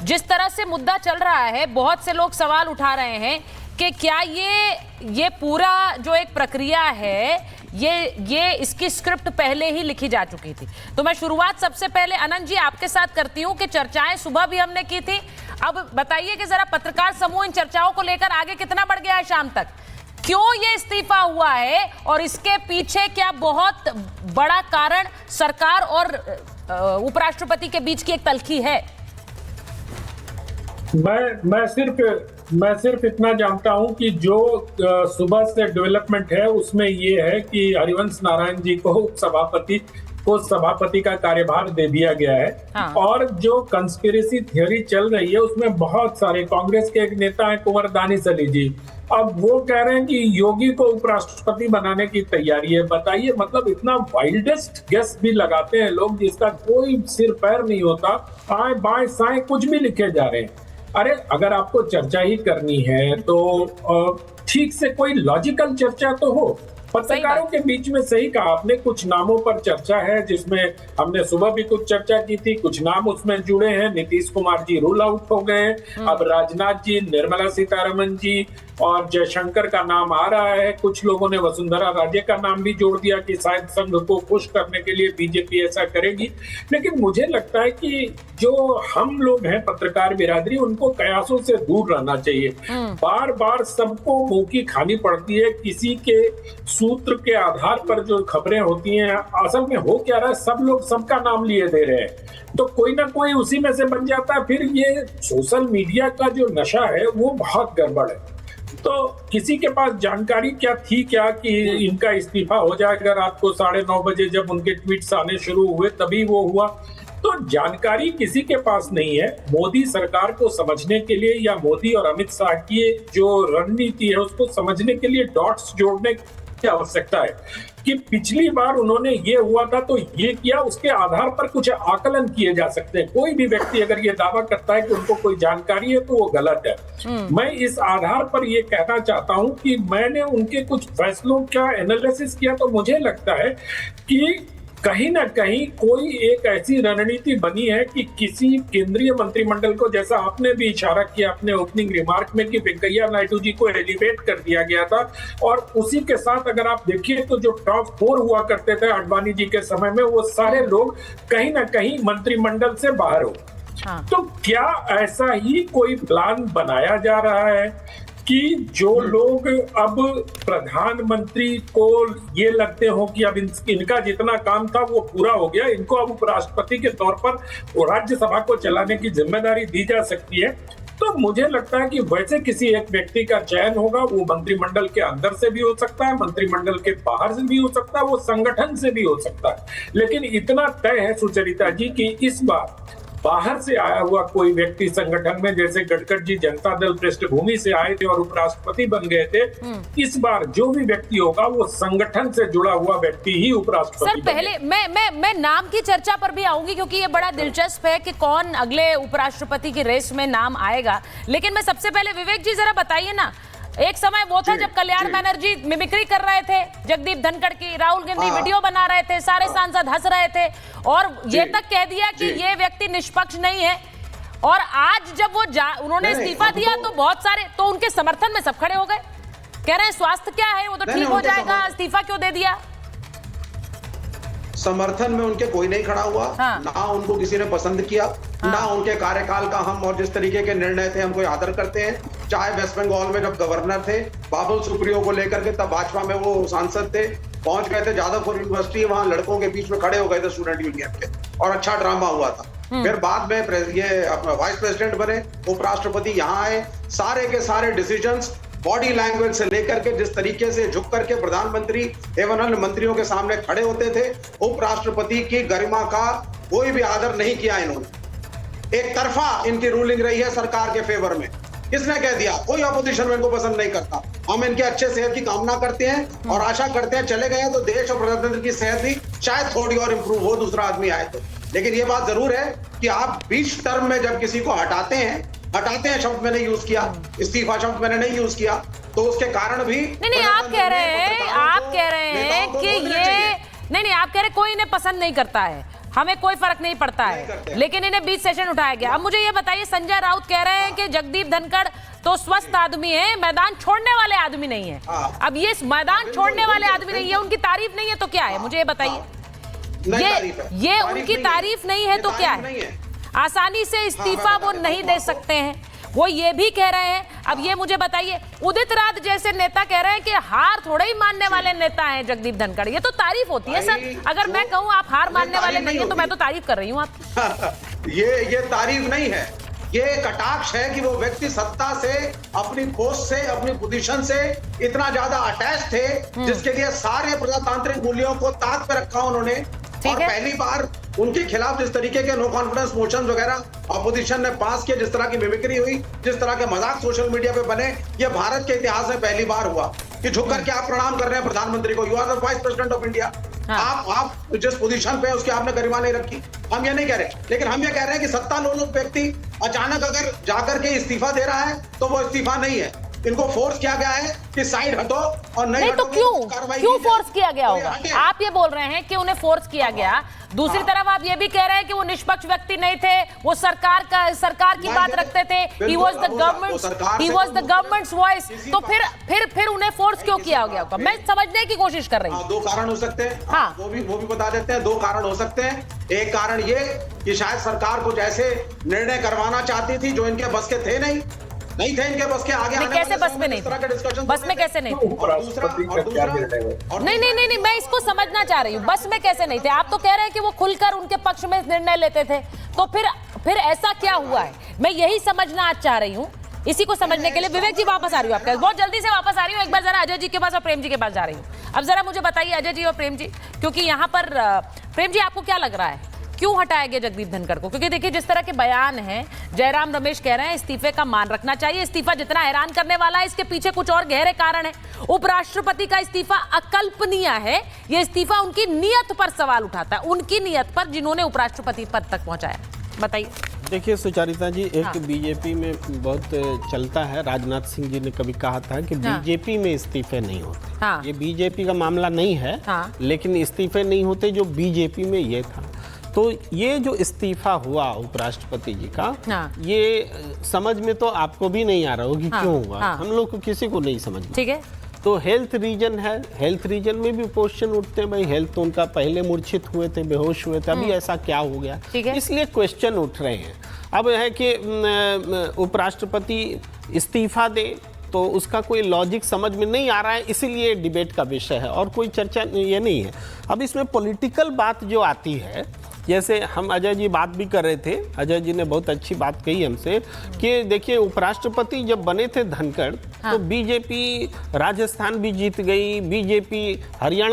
जिस तरह से मुद्दा चल रहा है, बहुत से लोग सवाल उठा रहे हैं कि क्या ये पूरा जो एक प्रक्रिया है ये इसकी स्क्रिप्ट पहले ही लिखी जा चुकी थी। तो मैं शुरुआत सबसे पहले अनंत जी आपके साथ करती हूं कि चर्चाएं सुबह भी हमने की थी। अब बताइए कि जरा पत्रकार समूह इन चर्चाओं को लेकर आगे कितना बढ़ गया है शाम तक, क्यों ये इस्तीफा हुआ है और इसके पीछे क्या बहुत बड़ा कारण सरकार और उपराष्ट्रपति के बीच की एक तल्खी है? मैं सिर्फ इतना जानता हूं कि जो सुबह से डेवलपमेंट है उसमें ये है कि हरिवंश नारायण जी को सभापति का कार्यभार दे दिया गया है। हाँ। और जो कंस्पिरेसी थियोरी चल रही है उसमें बहुत सारे, कांग्रेस के एक नेता हैं कुंवर दानिश अली जी, अब वो कह रहे हैं कि योगी को उपराष्ट्रपति बनाने की तैयारी है। बताइए, मतलब इतना वाइल्डेस्ट गेस भी लगाते हैं लोग जिसका कोई सिर पैर नहीं होता, आए बाएं साएं कुछ भी लिखे जा रहे हैं। अरे अगर आपको चर्चा ही करनी है तो ठीक से कोई लॉजिकल चर्चा तो हो। पत्रकारों के बीच में सही कहा आपने, कुछ नामों पर चर्चा है जिसमें हमने सुबह भी कुछ चर्चा की थी, कुछ नाम उसमें जुड़े हैं। नीतीश कुमार जी रूल आउट हो गए, अब राजनाथ जी, निर्मला सीतारमण जी और जयशंकर का नाम आ रहा है। कुछ लोगों ने वसुंधरा राजे का नाम भी जोड़ दिया कि शायद संघ को खुश करने के लिए बीजेपी ऐसा करेगी। लेकिन मुझे लगता है कि जो हम लोग हैं पत्रकार बिरादरी, उनको कयासों से दूर रहना चाहिए। बार बार सबको मुंह की खानी पड़ती है, किसी के सूत्र के आधार पर जो खबरें होती हैं। असल में हो क्या रहा है, सब लोग सबका नाम लिए दे रहे हैं, तो कोई ना कोई उसी में से बन जाता है। फिर ये सोशल मीडिया का जो नशा है वो बहुत गड़बड़ है। तो किसी के पास जानकारी क्या थी क्या कि इनका इस्तीफा हो जाएगा रात को 9:30 बजे, जब उनके ट्वीट्स आने शुरू हुए तभी वो हुआ। तो जानकारी किसी के पास नहीं है। मोदी सरकार को समझने के लिए या मोदी और अमित शाह की जो रणनीति है उसको समझने के लिए डॉट्स जोड़ने की आवश्यकता है कि पिछली बार उन्होंने ये हुआ था तो ये किया, उसके आधार पर कुछ आकलन किए जा सकते हैं। कोई भी व्यक्ति अगर ये दावा करता है कि उनको कोई जानकारी है तो वो गलत है। मैं इस आधार पर ये कहना चाहता हूं कि मैंने उनके कुछ फैसलों का एनालिसिस किया तो मुझे लगता है कि कहीं ना कहीं कोई एक ऐसी रणनीति बनी है कि किसी केंद्रीय मंत्रिमंडल को, जैसा आपने भी इशारा किया अपने ओपनिंग रिमार्क में कि वेंकैया नायडू जी को एलिवेट कर दिया गया था, और उसी के साथ अगर आप देखिए तो जो टॉप 4 हुआ करते थे आडवाणी जी के समय में, वो सारे लोग कहीं ना कहीं मंत्रिमंडल से बाहर हो। तो क्या ऐसा ही कोई प्लान बनाया जा रहा है कि जो लोग अब प्रधानमंत्री को ये लगते हो कि अब इनका जितना काम था वो पूरा हो गया, इनको अब उपराष्ट्रपति के तौर पर राज्यसभा को चलाने की जिम्मेदारी दी जा सकती है? तो मुझे लगता है कि वैसे किसी एक व्यक्ति का चयन होगा। वो मंत्रिमंडल के अंदर से भी हो सकता है, मंत्रिमंडल के बाहर से भी हो सकता है, वो संगठन से भी हो सकता है। लेकिन इतना तय है सुचरिता जी कि इस बार बाहर से आया हुआ कोई व्यक्ति संगठन में, जैसे गडकरी जी जनता दल पृष्ठभूमि से आए थे और उपराष्ट्रपति बन गए थे, इस बार जो भी व्यक्ति होगा वो संगठन से जुड़ा हुआ व्यक्ति ही उपराष्ट्रपति। सर पहले मैं नाम की चर्चा पर भी आऊंगी क्योंकि ये बड़ा दिलचस्प है कि कौन अगले उपराष्ट्रपति की रेस में नाम आएगा। लेकिन मैं सबसे पहले विवेक जी जरा बताइए ना, एक समय वो था जब कल्याण बनर्जी मिमिक्री कर रहे थे जगदीप धनखड़ की, राहुल गांधी वीडियो बना रहे थे, सारे सांसद हंस रहे थे और ये तक कह दिया कि ये व्यक्ति निष्पक्ष नहीं है। और आज जब वो उन्होंने इस्तीफा दिया तो बहुत सारे, तो उनके समर्थन में सब खड़े हो गए, कह रहे हैं स्वास्थ्य क्या है, वो तो ठीक हो जाएगा, इस्तीफा क्यों दे दिया? समर्थन में उनके कोई नहीं खड़ा हुआ। ना उनको किसी ने पसंद किया, ना उनके कार्यकाल का हम और जिस तरीके के निर्णय थे हम कोई आदर करते हैं। चाहे वेस्ट बंगाल में जब गवर्नर थे, बाबुल सुप्रियो को लेकर के, तब भाजपा में वो सांसद थे, पहुंच गए थे जादवपुर यूनिवर्सिटी, वहां लड़कों के बीच में खड़े हो गए थे स्टूडेंट यूनियन के, और अच्छा ड्रामा हुआ था। फिर बाद में ये अपना वाइस प्रेसिडेंट बने, उपराष्ट्रपति यहाँ आए, सारे के सारे डिसीजंस बॉडी लैंग्वेज से लेकर के जिस तरीके से झुक करके प्रधानमंत्री एवं अन्य मंत्रियों के सामने खड़े होते थे, उपराष्ट्रपति की गरिमा का कोई भी आदर नहीं किया इन्होंने। एक तरफा इनकी रूलिंग रही है सरकार के फेवर में। किसने कह दिया? कोई अपोजिशन में इनको पसंद नहीं करता। हम इनके अच्छे सेहत की कामना करते हैं और आशा करते हैं चले गए तो देश और प्रजातंत्र की सेहत भी शायद थोड़ी और इंप्रूव हो, दूसरा आदमी आए तो। लेकिन ये बात जरूर है कि आप बीच टर्म में जब किसी को हटाते हैं शब्द मैंने यूज किया, इस्तीफा शब्द मैंने नहीं यूज किया, तो उसके कारण भी नहीं आप कह रहे हैं कि ये नहीं आप कह रहे कोई इन्हें पसंद नहीं करता है। हमें कोई फर्क नहीं पड़ता है, लेकिन इन्हें बीच सेशन उठाया गया। अब मुझे ये बताइए, संजय राउत कह रहे हैं कि जगदीप धनखड़ तो स्वस्थ आदमी है, मैदान छोड़ने वाले आदमी नहीं है। अब ये मैदान छोड़ने वाले आदमी नहीं है, उनकी तारीफ नहीं है तो क्या है, मुझे ये बताइए। ये उनकी तारीफ नहीं है तो क्या है? आसानी से इस्तीफा वो नहीं दे सकते हैं, वो ये भी कह रहे हैं। अब ये मुझे बताइए, उदित राज जैसे नेता कह रहे हैं कि हार थोड़े ही मानने वाले नेता हैं जगदीप धनखड़। ये तो तारीफ होती है सर। अगर मैं कहूं आप हार मानने वाले नहीं है तो मैं तो तारीफ कर रही हूं आपकी। ये तारीफ नहीं है, ये कटाक्ष है कि वो व्यक्ति सत्ता से, अपनी पोस्ट से, अपनी पोजीशन से इतना ज्यादा अटैच थे, जिसके लिए सारे प्रजातांत्रिक मूल्यों को ताक पे रखा उन्होंने। और पहली बार उनके खिलाफ जिस तरीके के नो कॉन्फिडेंस मोशन वगैरह ऑपोजिशन ने पास किए, जिस तरह की मिमिक्री हुई, जिस तरह के मजाक सोशल मीडिया पे बने, ये भारत के इतिहास में पहली बार हुआ कि झुक करके आप प्रणाम कर रहे हैं प्रधानमंत्री को। You are the vice president of India. आप जिस पोजीशन पे उसकी आपने गरिमा नहीं रखी। हम ये नहीं कह रहे, लेकिन हम ये कह रहे हैं कि सत्ता लोलुप व्यक्ति अचानक अगर जाकर के इस्तीफा दे रहा है तो वो इस्तीफा नहीं है। इनको फोर्स किया गया है कि साइड हटो और नहीं तो क्यों फोर्स किया गया होगा? आप ये बोल रहे हैं कि उन्हें फोर्स किया गया, दूसरी तरफ आप ये भी कह रहे हैं कि वो निष्पक्ष व्यक्ति नहीं थे, वो सरकार की बात रखते थे। He was the government's voice। तो फिर उन्हें फोर्स क्यों किया गया होगा? मैं समझने की कोशिश कर रही हूँ। दो कारण हो सकते हैं। हाँ, वो भी बता देते हैं। दो कारण हो सकते हैं। एक कारण ये कि शायद सरकार कुछ ऐसे निर्णय करवाना चाहती थी जो इनके बस के थे नहीं थे इनके बस के। आगे कैसे बस में नहीं थे? बस में कैसे नहीं थे? नहीं, मैं इसको समझना चाह रही हूँ। बस में कैसे नहीं थे? आप तो कह रहे हैं कि वो खुलकर उनके पक्ष में निर्णय लेते थे, तो फिर ऐसा क्या हुआ है? मैं यही समझना आज चाह रही हूँ। इसी को समझने के लिए विवेक जी वापस आ रही हूँ आपके पास, बहुत जल्दी से वापस आ रही हूँ। एक बार जरा अजय जी के पास और प्रेम जी के पास जा रही हूँ। अब जरा मुझे बताइए अजय जी और प्रेम जी, क्योंकि यहाँ पर प्रेम जी आपको क्या लग रहा है, क्यों हटाया गया जगदीप धनखड़ को? क्योंकि देखिए जिस तरह के बयान हैं, जयराम रमेश कह रहे हैं इस्तीफे का मान रखना चाहिए। इस्तीफा जितना हैरान करने वाला है, इसके पीछे कुछ और गहरे कारण है। उपराष्ट्रपति का इस्तीफा अकल्पनीय है। ये इस्तीफा उनकी नीयत पर सवाल उठाता है, उनकी नीयत पर जिन्होंने उपराष्ट्रपति पद तक पहुंचाया। बताइए। देखिए सुचारिता जी, एक बीजेपी में बहुत चलता है, राजनाथ सिंह जी ने कभी कहा था कि बीजेपी में इस्तीफे नहीं होते। ये बीजेपी का मामला नहीं है, लेकिन इस्तीफे नहीं होते जो बीजेपी में ये था। तो ये जो इस्तीफा हुआ उपराष्ट्रपति जी का, ये समझ में तो आपको भी नहीं आ रहा होगा कि क्यों हुआ। हम लोग को किसी को नहीं समझ में। ठीक है। तो हेल्थ रीजन है, हेल्थ रीजन में भी क्वेश्चन उठते हैं। भाई हेल्थ तो उनका पहले मूर्छित हुए थे, बेहोश हुए थे, अभी ऐसा क्या हो गया, इसलिए क्वेश्चन उठ रहे हैं। अब है कि उपराष्ट्रपति इस्तीफा दे तो उसका कोई लॉजिक समझ में नहीं आ रहा है, इसीलिए डिबेट का विषय है और कोई चर्चा ये नहीं है। अब इसमें पॉलिटिकल बात जो आती है, जैसे हम अजय जी बात भी कर रहे थे, अजय जी ने बहुत अच्छी बात कही हमसे कि देखिए उपराष्ट्रपति जब बने थे धनखड़, तो बीजेपी राजस्थान भी जीत गई, बीजेपी हरियाणा